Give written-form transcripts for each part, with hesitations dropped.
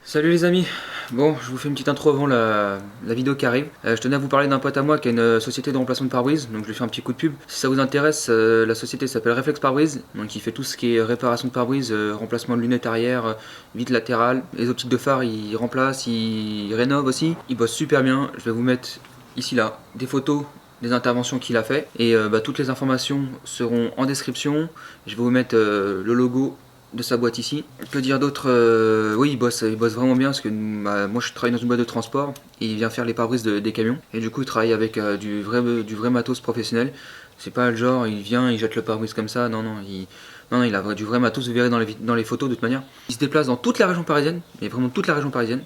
Salut les amis, bon je vous fais une petite intro avant la vidéo qui arrive. Je tenais à vous parler d'un pote à moi qui a une société de remplacement de pare-brise, donc je lui fais un petit coup de pub. Si ça vous intéresse, la société s'appelle Reflex Pare-brise, donc il fait tout ce qui est réparation de pare-brise, remplacement de lunettes arrière, vitres latérales, les optiques de phare il remplace, il rénove aussi. Il bosse super bien, je vais vous mettre ici là des photos des interventions qu'il a fait et toutes les informations seront en description. Je vais vous mettre le logo de sa boîte ici. Que dire d'autre? Oui, il bosse vraiment bien parce que moi je travaille dans une boîte de transport et il vient faire les pare-brises des camions. Et du coup il travaille avec du vrai matos professionnel. C'est pas le genre, il vient, il jette le pare-brise comme ça, non, il a du vrai matos, vous verrez dans les photos de toute manière. Il se déplace dans toute la région parisienne, mais vraiment toute la région parisienne.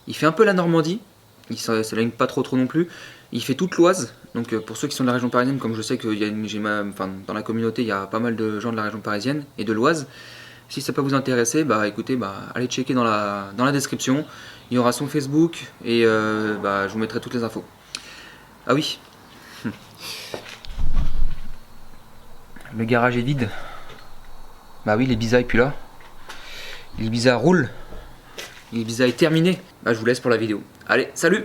Il fait un peu la Normandie, il s'éloigne pas trop non plus. Il fait toute l'Oise, donc pour ceux qui sont de la région parisienne, comme je sais que dans la communauté il y a pas mal de gens de la région parisienne et de l'Oise. Si ça peut vous intéresser, écoutez, allez checker dans la description. Il y aura son Facebook et je vous mettrai toutes les infos. Ah oui. Le garage est vide. Bah oui, les Ibiza est plus là. Les Ibiza roulent. Les Ibiza est terminé. Je vous laisse pour la vidéo. Allez, salut.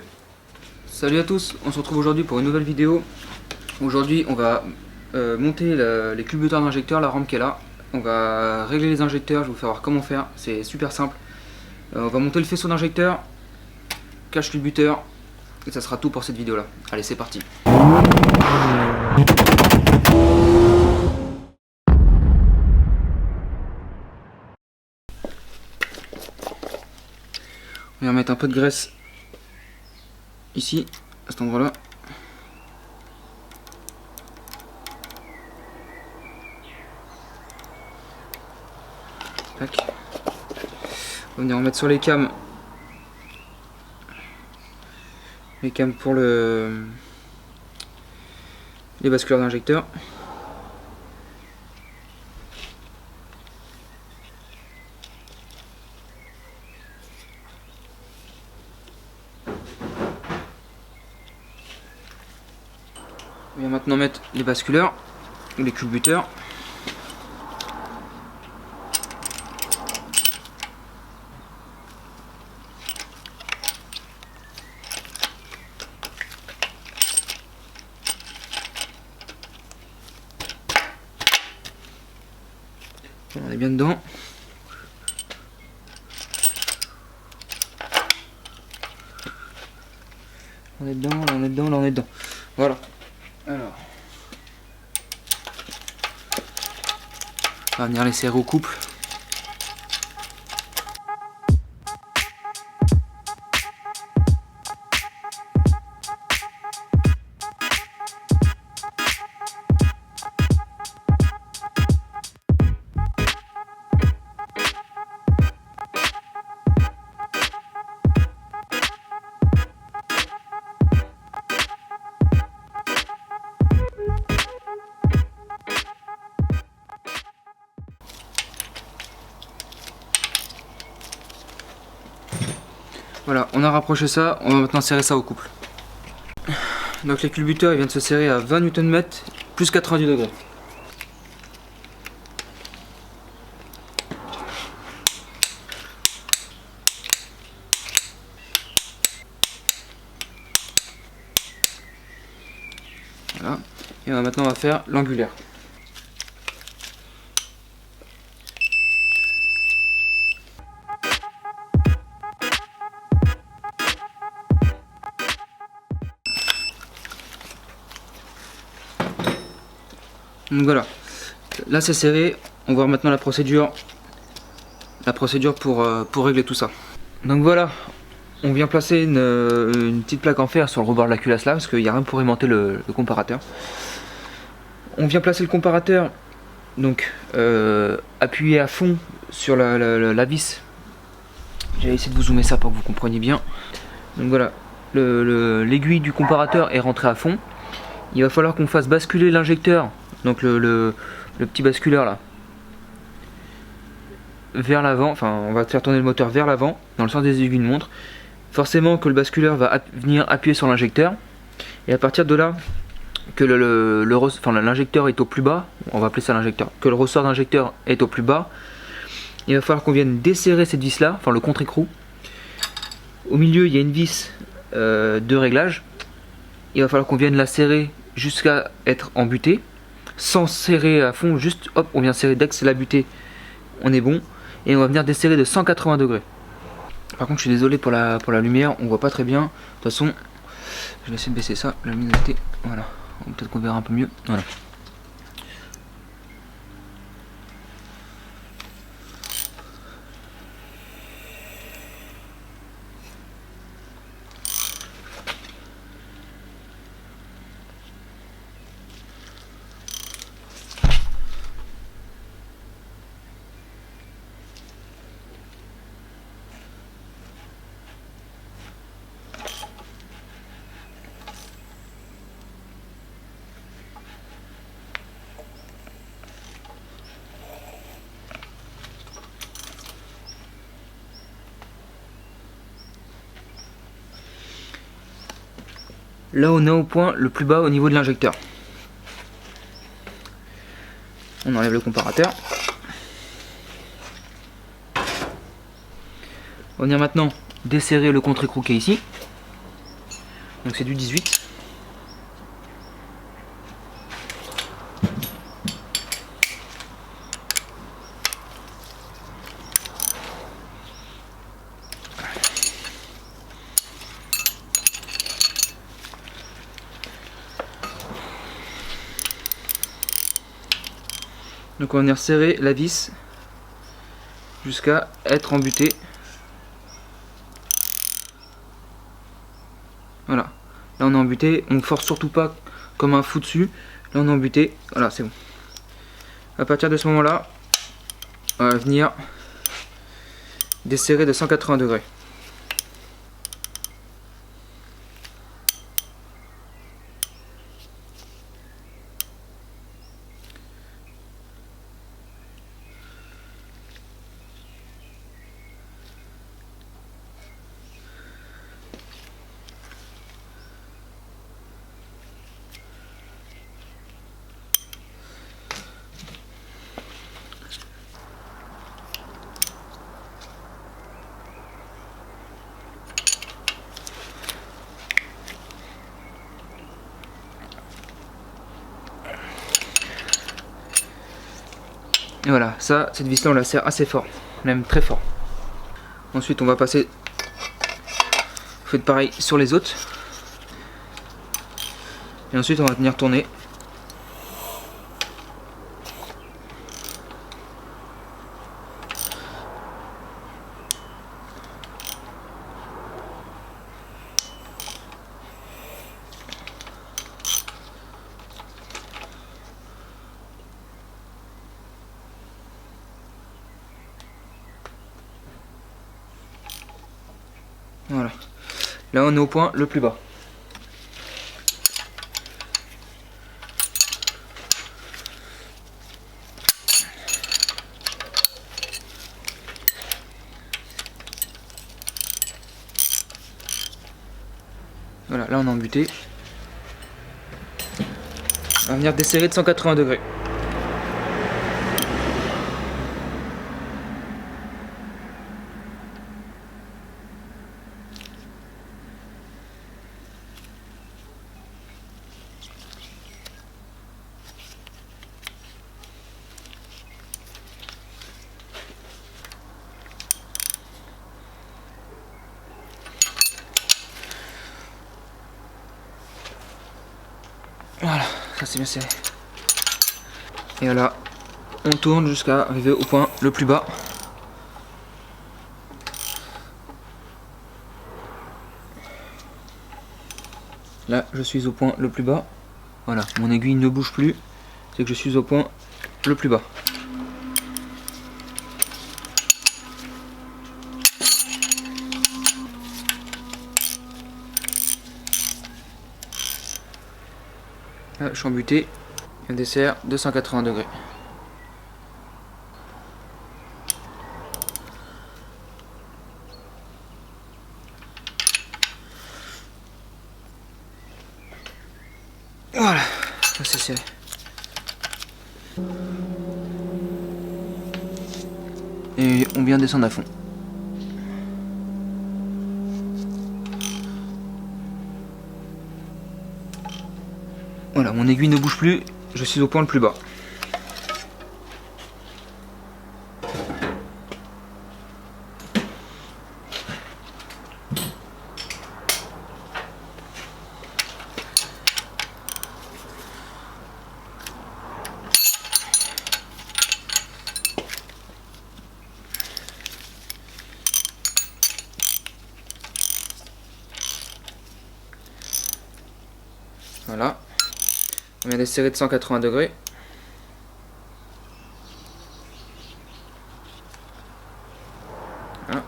Salut à tous, on se retrouve aujourd'hui pour une nouvelle vidéo. Aujourd'hui, on va monter les culbuteurs d'injecteurs, la rampe qui est là. On va régler les injecteurs, je vais vous faire voir comment faire, c'est super simple. On va monter le faisceau d'injecteur, cache culbuteur, et ça sera tout pour cette vidéo là. Allez, c'est parti. On va mettre un peu de graisse ici, à cet endroit là. Tac. On va venir en mettre sur les cams. Les cams pour les basculeurs d'injecteurs. On va maintenant mettre les basculeurs ou les culbuteurs. On est bien dedans. On est dedans, là on est dedans, là on est dedans. Voilà. Alors. On va venir les serrer au couple. Voilà, on a rapproché ça, on va maintenant serrer ça au couple. Donc les culbuteurs ils viennent se serrer à 20 Nm plus 90 degrés. Voilà, et maintenant on va faire l'angulaire. Donc voilà, là c'est serré, on va voir maintenant la procédure pour régler tout ça. Donc voilà, on vient placer une petite plaque en fer sur le rebord de la culasse là, parce qu'il n'y a rien pour aimanter le comparateur. On vient placer le comparateur, donc appuyé à fond sur la vis. J'ai essayé de vous zoomer ça pour que vous compreniez bien. Donc voilà, l'aiguille du comparateur est rentrée à fond. Il va falloir qu'on fasse basculer l'injecteur, donc le petit basculeur là, vers l'avant, enfin on va faire tourner le moteur vers l'avant, dans le sens des aiguilles de montre. Forcément que le basculeur va venir appuyer sur l'injecteur, et à partir de là, que l'injecteur est au plus bas, on va appeler ça l'injecteur, que le ressort d'injecteur est au plus bas, il va falloir qu'on vienne desserrer cette vis là, enfin le contre-écrou, Au milieu, il y a une vis de réglage. Il va falloir qu'on vienne la serrer jusqu'à être embutée, sans serrer à fond, juste hop, on vient serrer dès que c'est la butée, on est bon. Et on va venir desserrer de 180 degrés. Par contre, je suis désolé pour la lumière, on voit pas très bien. De toute façon, je vais essayer de baisser ça, la luminosité, voilà. Peut-être qu'on verra un peu mieux, voilà. Là on est au point le plus bas au niveau de l'injecteur. On enlève le comparateur. On va venir maintenant desserrer le contre-écrou qui est ici. Donc c'est du 18. Donc on va venir serrer la vis jusqu'à être embuté. Voilà. Là on est embuté, on ne force surtout pas comme un fou dessus. Là on est embuté, voilà c'est bon. À partir de ce moment-là, on va venir desserrer de 180 degrés. Et voilà, ça, cette vis là on la serre assez fort, même très fort. Ensuite on va passer, vous faites pareil sur les autres. Et ensuite on va venir tourner. Voilà. Là on est au point le plus bas. Voilà, là on est embuté. On va venir desserrer de 180 degrés. Voilà, ça c'est bien serré. Et voilà, on tourne jusqu'à arriver au point le plus bas. Là, je suis au point le plus bas. Voilà, mon aiguille ne bouge plus. C'est que je suis au point le plus bas. Là, je suis embuté. Un dessert de 180 degrés. Voilà, ça c'est serré. Et on vient descendre à fond. Voilà, mon aiguille ne bouge plus, je suis au point le plus bas. Voilà, on vient de serrer de 180 degrés. Voilà.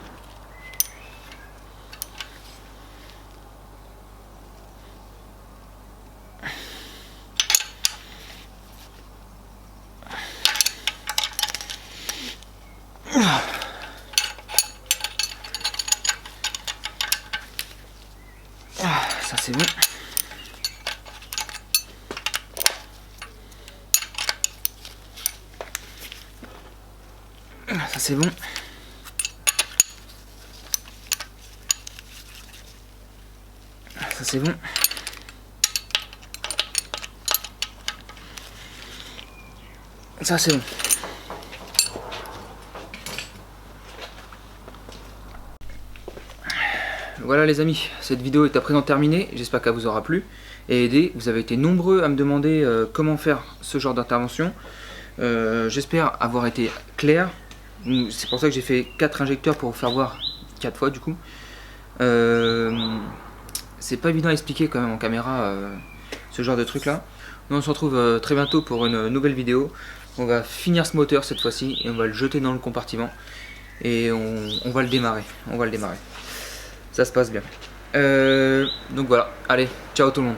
Ça c'est bon. Ça c'est bon. Ça c'est bon. Ça c'est bon. Voilà les amis, cette vidéo est à présent terminée, j'espère qu'elle vous aura plu et aidé. Vous avez été nombreux à me demander comment faire ce genre d'intervention. J'espère avoir été clair. C'est pour ça que j'ai fait 4 injecteurs pour vous faire voir 4 fois du coup. C'est pas évident à expliquer quand même en caméra ce genre de truc là. Nous on se retrouve très bientôt pour une nouvelle vidéo. On va finir ce moteur cette fois-ci et on va le jeter dans le compartiment. Et on va le démarrer. Ça se passe bien. Donc voilà, allez, ciao tout le monde.